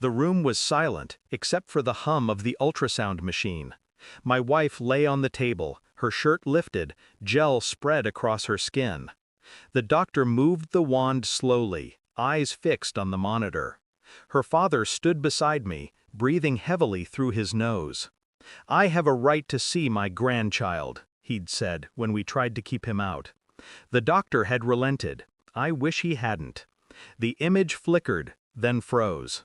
The room was silent, except for the hum of the ultrasound machine. My wife lay on the table, her shirt lifted, gel spread across her skin. The doctor moved the wand slowly, eyes fixed on the monitor. Her father stood beside me, breathing heavily through his nose. "I have a right to see my grandchild," he'd said when we tried to keep him out. The doctor had relented. I wish he hadn't. The image flickered, then froze.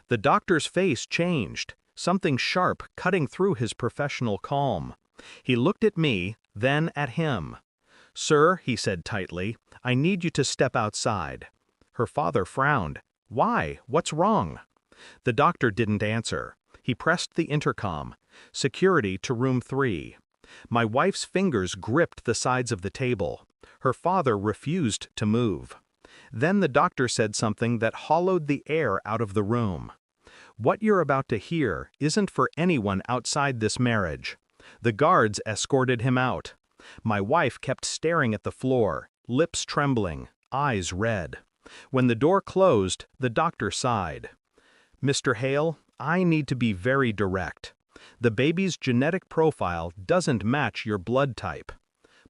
The doctor's face changed, something sharp cutting through his professional calm. He looked at me, then at him. "Sir," he said tightly, "I need you to step outside." Her father frowned. "Why? What's wrong?" The doctor didn't answer. He pressed the intercom. "Security to room 3. My wife's fingers gripped the sides of the table. Her father refused to move. Then the doctor said something that hollowed the air out of the room. "What you're about to hear isn't for anyone outside this marriage." The guards escorted him out. My wife kept staring at the floor, lips trembling, eyes red. When the door closed, the doctor sighed. "Mr. Hale, I need to be very direct. The baby's genetic profile doesn't match your blood type."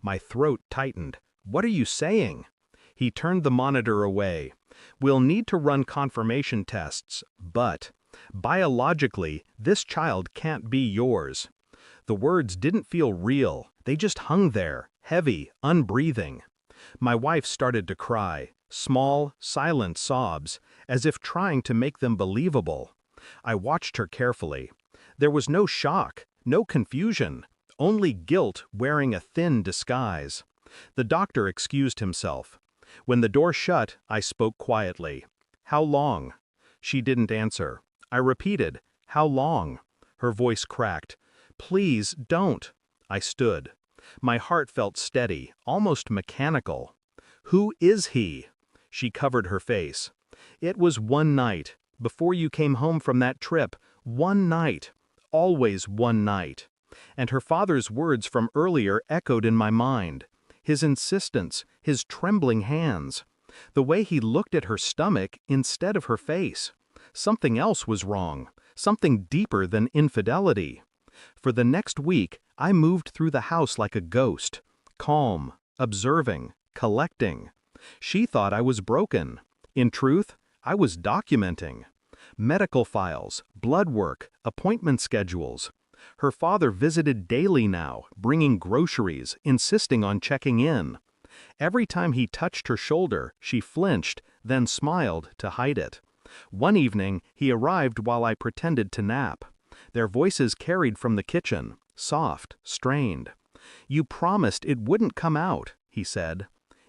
My throat tightened. "What are you saying?" He turned the monitor away. "We'll need to run confirmation tests, but biologically, this child can't be yours." The words didn't feel real. They just hung there, heavy, unbreathing. My wife started to cry, small, silent sobs, as if trying to make them believable. I watched her carefully. There was no shock, no confusion, only guilt wearing a thin disguise. The doctor excused himself. When the door shut, I spoke quietly. "How long?" She didn't answer. I repeated, "How long?" Her voice cracked. "Please, don't." I stood. My heart felt steady, almost mechanical. "Who is he?" She covered her face. "It was one night, before you came home from that trip. One night. Always one night." And her father's words from earlier echoed in my mind. His insistence, his trembling hands. The way he looked at her stomach instead of her face. Something else was wrong, something deeper than infidelity. For the next week, I moved through the house like a ghost, calm, observing, collecting. She thought I was broken. In truth, I was documenting. Medical files, blood work, appointment schedules. Her father visited daily now, bringing groceries, insisting on checking in. Every time he touched her shoulder, she flinched, then smiled to hide it. One evening, he arrived while I pretended to nap. Their voices carried from the kitchen, soft, strained. "You promised it wouldn't come out," he said.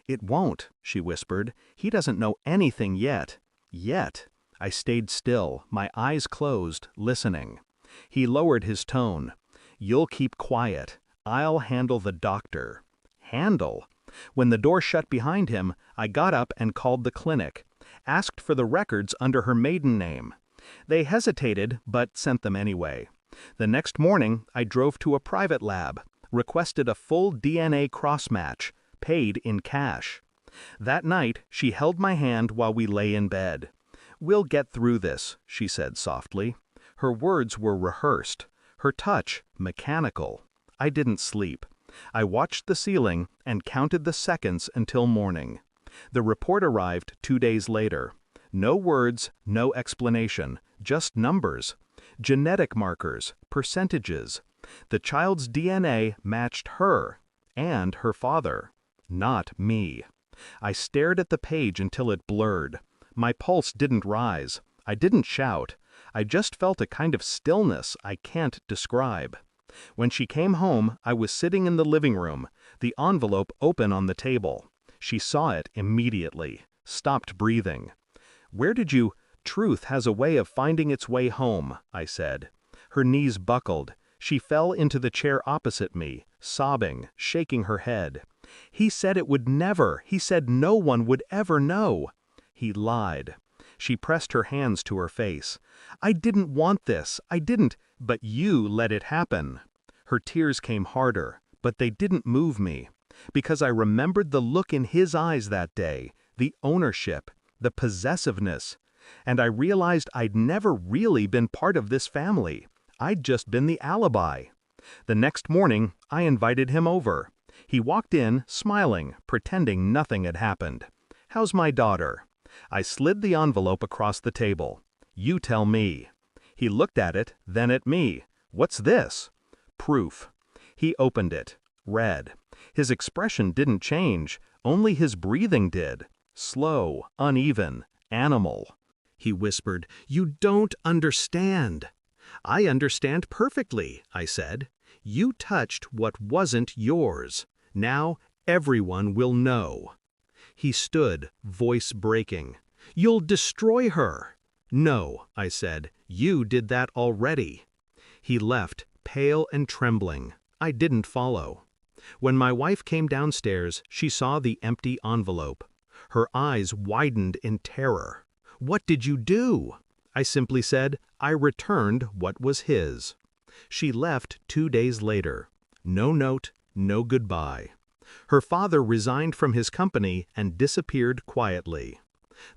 "It won't," she whispered. "He doesn't know anything yet." Yet. I stayed still, my eyes closed, listening. He lowered his tone. "You'll keep quiet. I'll handle the doctor." Handle? When the door shut behind him, I got up and called the clinic. Asked for the records under her maiden name. They hesitated, but sent them anyway. The next morning, I drove to a private lab, requested a full DNA cross-match, paid in cash. That night, she held my hand while we lay in bed. "We'll get through this," she said softly. Her words were rehearsed, her touch mechanical. I didn't sleep. I watched the ceiling and counted the seconds until morning. The report arrived 2 days later. No words, no explanation, just numbers. Genetic markers, percentages. The child's DNA matched her, and her father. Not me. I stared at the page until it blurred. My pulse didn't rise. I didn't shout. I just felt a kind of stillness I can't describe. When she came home, I was sitting in the living room, the envelope open on the table. She saw it immediately, stopped breathing. "Where did you—" "Truth has a way of finding its way home," I said. Her knees buckled. She fell into the chair opposite me, sobbing, shaking her head. "He said it would never. He said no one would ever know." He lied. She pressed her hands to her face. "I didn't want this. I didn't, but you let it happen." Her tears came harder, but they didn't move me. Because I remembered the look in his eyes that day, the ownership, the possessiveness. And I realized I'd never really been part of this family. I'd just been the alibi. The next morning, I invited him over. He walked in, smiling, pretending nothing had happened. "How's my daughter?" I slid the envelope across the table. "You tell me." He looked at it, then at me. "What's this?" "Proof." He opened it, read. His expression didn't change, only his breathing did. Slow, uneven, animal. He whispered, "You don't understand." "I understand perfectly," I said. "You touched what wasn't yours. Now everyone will know." He stood, voice breaking. "You'll destroy her." "No," I said. "You did that already." He left, pale and trembling. I didn't follow. When my wife came downstairs, she saw the empty envelope. Her eyes widened in terror. "What did you do?" I simply said, "I returned what was his." She left 2 days later. No note, no goodbye. Her father resigned from his company and disappeared quietly.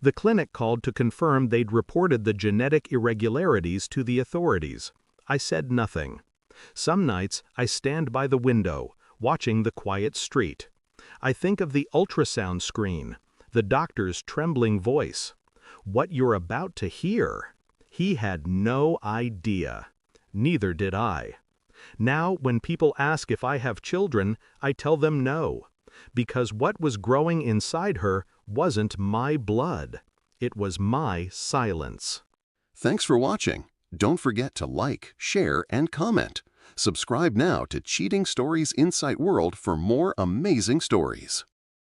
The clinic called to confirm they'd reported the genetic irregularities to the authorities. I said nothing. Some nights I stand by the window, watching the quiet street. I think of the ultrasound screen, the doctor's trembling voice. What you're about to hear. He had no idea. Neither did I. Now, when people ask if I have children, I tell them no. Because what was growing inside her wasn't my blood. It was my silence. Thanks for watching. Don't forget to like, share, and comment. Subscribe now to Cheating Stories Insight World for more amazing stories.